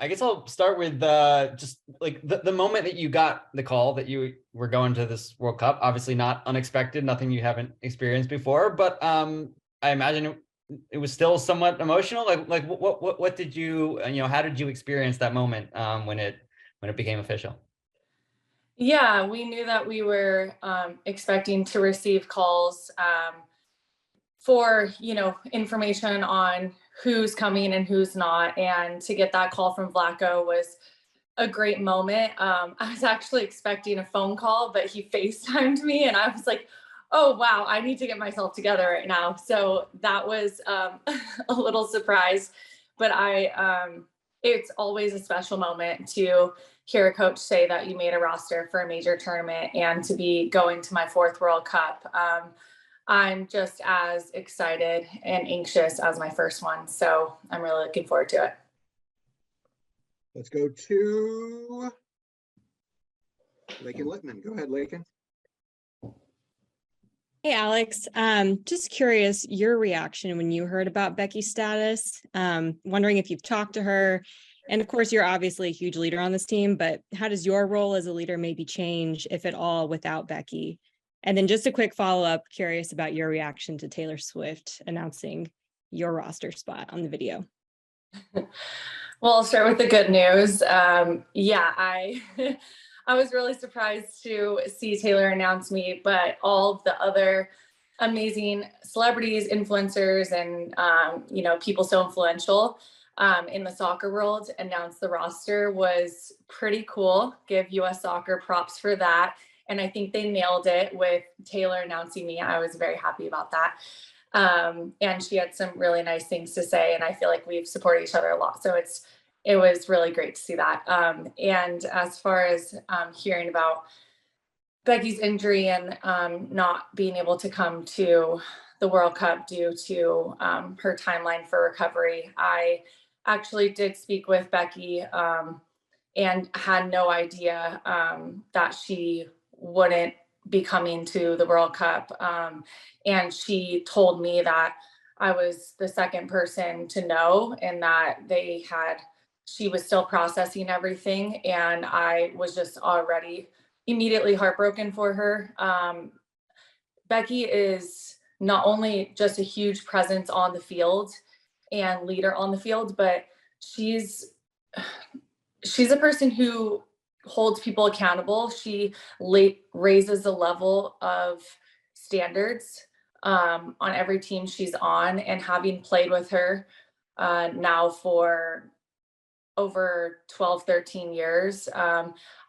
I guess I'll start with just like the moment that you got the call that you were going to this World Cup. Obviously not unexpected, nothing you haven't experienced before, but I imagine it was still somewhat emotional. Like what did you how did you experience that moment when it became official? Yeah, we knew that we were expecting to receive calls for, information on who's coming and who's not. And to get that call from Vlatko was a great moment. I was actually expecting a phone call, but he FaceTimed me and I was like, oh, wow, I need to get myself together right now. So that was a little surprise, but it's always a special moment to hear a coach say that you made a roster for a major tournament and to be going to my fourth World Cup. I'm just as excited and anxious as my first one. So I'm really looking forward to it. Let's go to Lakin Littman. Go ahead, Lakin. Hey, Alex. Just curious, your reaction when you heard about Becky's status. Wondering if you've talked to her. And of course, you're obviously a huge leader on this team, but how does your role as a leader maybe change, if at all, without Becky? And then just a quick follow-up, curious about your reaction to Taylor Swift announcing your roster spot on the video. Well, I'll start with the good news. I I was really surprised to see Taylor announce me, but all of the other amazing celebrities, influencers, and people so influential in the soccer world announce the roster was pretty cool. Give US Soccer props for that. And I think they nailed it with Taylor announcing me. I was very happy about that. And she had some really nice things to say, and I feel like we've supported each other a lot. So it was really great to see that. And as far as hearing about Becky's injury and not being able to come to the World Cup due to her timeline for recovery, I actually did speak with Becky and had no idea that she wouldn't be coming to the World Cup. And she told me that I was the second person to know and that she was still processing everything. And I was just already immediately heartbroken for her. Becky is not only just a huge presence on the field and leader on the field, but she's a person who holds people accountable. She raises the level of standards on every team she's on, and having played with her now for over 12, 13 years,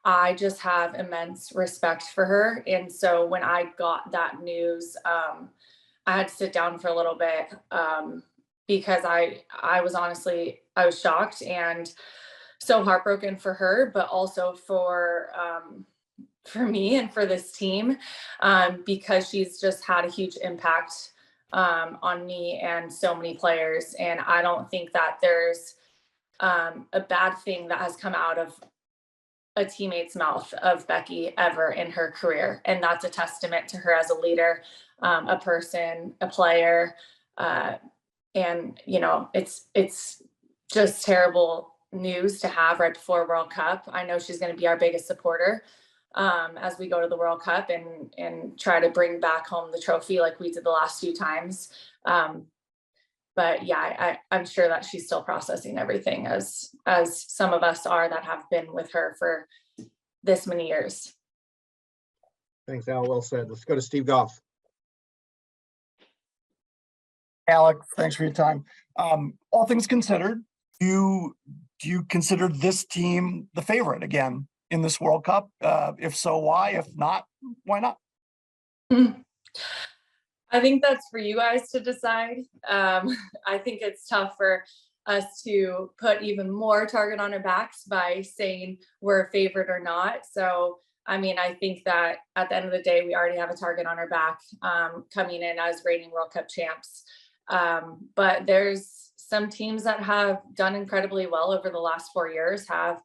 I just have immense respect for her. And so when I got that news, I had to sit down for a little bit because I was shocked and so heartbroken for her, but also for me and for this team, because she's just had a huge impact on me and so many players. And I don't think that there's a bad thing that has come out of a teammate's mouth of Becky ever in her career. And that's a testament to her as a leader, a person, a player. And it's just terrible news to have right before World Cup. I know she's going to be our biggest supporter as we go to the World Cup and try to bring back home the trophy like we did the last few times. But yeah, I'm sure that she's still processing everything as some of us are that have been with her for this many years. Thanks, Al. Well said. Let's go to Steve Goff. Alex, thanks for your time. All things considered, do you consider this team the favorite again in this World Cup? If so, why? If not, why not? I think that's for you guys to decide. I think it's tough for us to put even more target on our backs by saying we're a favorite or not. So, I mean, I think that at the end of the day, we already have a target on our back coming in as reigning World Cup champs. But there's some teams that have done incredibly well over the last 4 years, have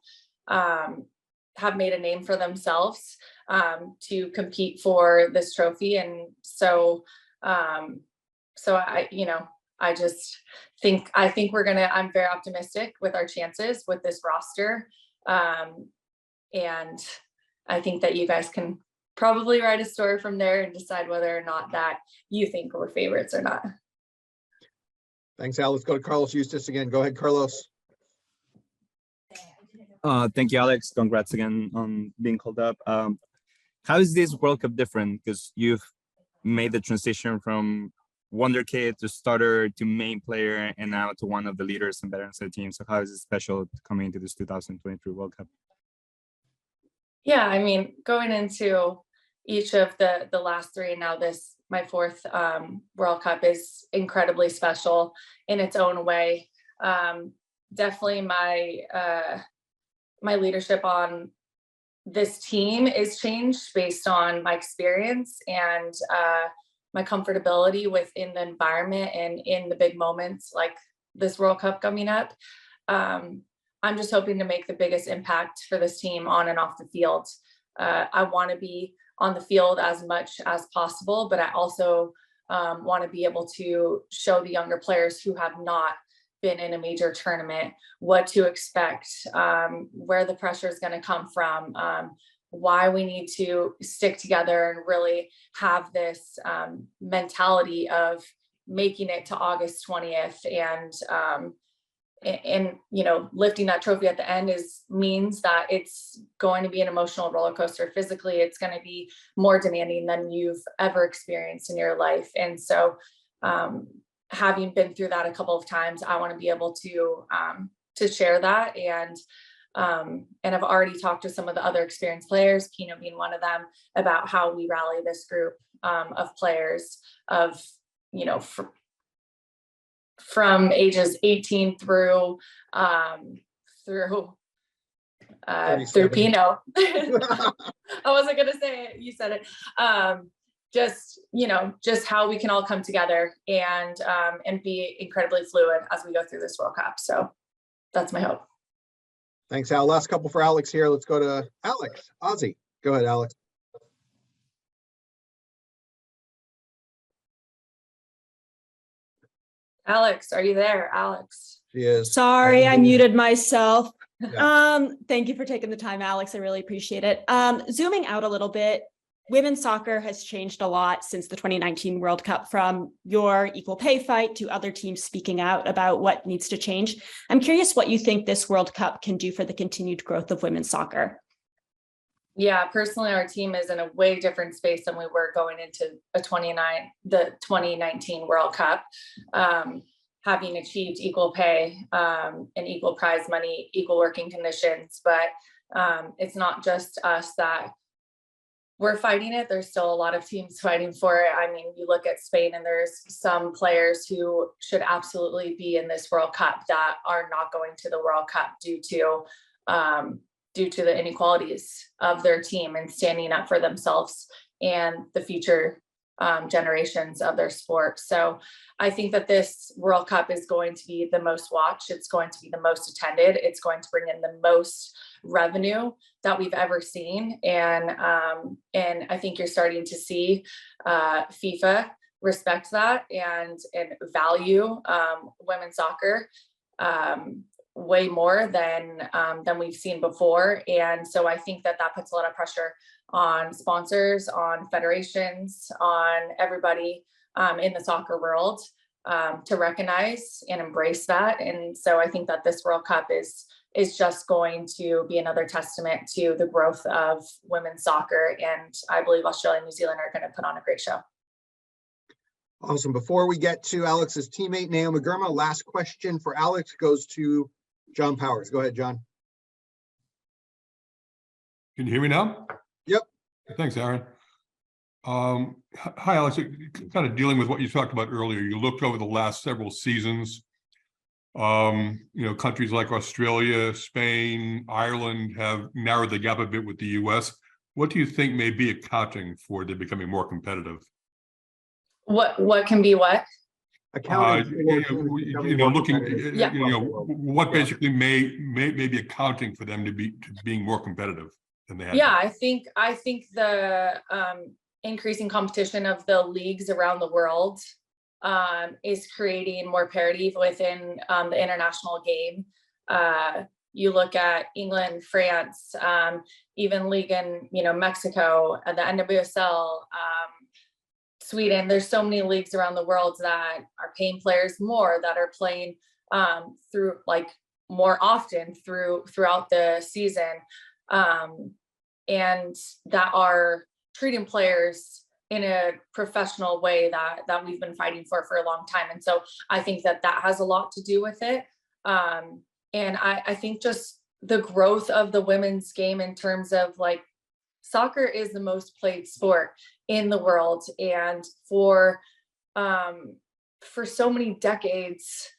made a name for themselves to compete for this trophy. And so I think I'm very optimistic with our chances with this roster. And I think that you guys can probably write a story from there and decide whether or not that you think we're favorites or not. Thanks, Al. Let's go to Carlos Eustace again. Go ahead, Carlos. Thank you, Alex. Congrats again on being called up. How is this World Cup different? Because you've made the transition from wonder kid to starter to main player and now to one of the leaders and veterans of the team. So how is it special coming into this 2023 World Cup? Yeah, I mean, going into each of the last three and now this, my fourth World Cup, is incredibly special in its own way. Definitely my leadership on this team is changed based on my experience and my comfortability within the environment and in the big moments like this World Cup coming up. I'm just hoping to make the biggest impact for this team on and off the field. I want to be on the field as much as possible, but I also want to be able to show the younger players who have not been in a major tournament what to expect, where the pressure is going to come from, why we need to stick together and really have this mentality of making it to August 20th and you know, lifting that trophy at the end means that it's going to be an emotional roller coaster. Physically, it's going to be more demanding than you've ever experienced in your life. And so having been through that a couple of times, I want to be able to share that. And I've already talked to some of the other experienced players, Pino being one of them, about how we rally this group of players of, you know, from ages 18 through Pino. I wasn't gonna say it, you said it. Just, you know, just how we can all come together and be incredibly fluid as we go through this World Cup. So that's my hope. Thanks, Al. Last couple for Alex here. Let's go to Alex. Ozzy. Go ahead, Alex. Alex, are you there? Alex. She is. Sorry, I muted myself. Yeah. Thank you for taking the time, Alex. I really appreciate it. Zooming out a little bit, women's soccer has changed a lot since the 2019 World Cup, from your equal pay fight to other teams speaking out about what needs to change. I'm curious what you think this World Cup can do for the continued growth of women's soccer. Yeah, personally, our team is in a way different space than we were going into the 2019 World Cup. Having achieved equal pay and equal prize money, equal working conditions, but it's not just us that we're fighting it. There's still a lot of teams fighting for it. I mean, you look at Spain and there's some players who should absolutely be in this World Cup that are not going to the World Cup due to the inequalities of their team and standing up for themselves and the future generations of their sport. So I think that this World Cup is going to be the most watched. It's going to be the most attended. It's going to bring in the most revenue that we've ever seen. And I think you're starting to see FIFA respect that and value women's soccer way more than we've seen before. And so I think that puts a lot of pressure on sponsors, on federations, on everybody in the soccer world to recognize and embrace that. And so I think that this World Cup is just going to be another testament to the growth of women's soccer. And I believe Australia and New Zealand are going to put on a great show. Awesome. Before we get to Alex's teammate, Naomi Gurma, last question for Alex goes to John Powers. Go ahead, John. Can you hear me now? Yep. Thanks, Aaron. Hi, Alex. Kind of dealing with what you talked about earlier. You looked over the last several seasons. You know, countries like Australia, Spain, Ireland have narrowed the gap a bit with the US. What do you think may be accounting for them becoming more competitive? What can be what? Accounting what basically may be accounting for them to being more competitive than they have. Yeah, I think the increasing competition of the leagues around the world is creating more parity within the international game. You look at England, France, even Liga in Mexico, the NWSL, Sweden. There's so many leagues around the world that are paying players more, that are playing through like more often throughout the season, and that are treating players in a professional way that we've been fighting for a long time. And so I think that has a lot to do with it. And I think just the growth of the women's game in terms of like, soccer is the most played sport in the world. And for so many decades,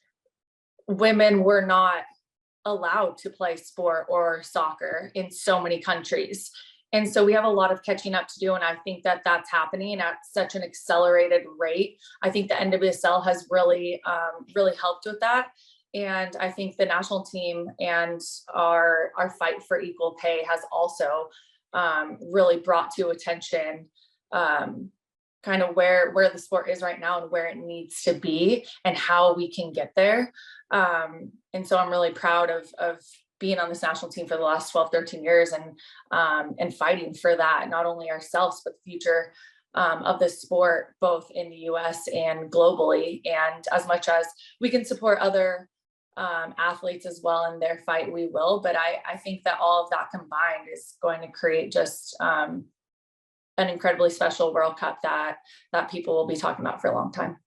women were not allowed to play sport or soccer in so many countries. And so we have a lot of catching up to do. And I think that that's happening at such an accelerated rate. I think the NWSL has really helped with that. And I think the national team and our fight for equal pay has also really brought to attention kind of where the sport is right now and where it needs to be and how we can get there. And so I'm really proud of being on this national team for the last 12, 13 years and fighting for that, not only ourselves, but the future of the sport, both in the US and globally. And as much as we can support other athletes as well in their fight, we will. But I think that all of that combined is going to create just an incredibly special World Cup that people will be talking about for a long time.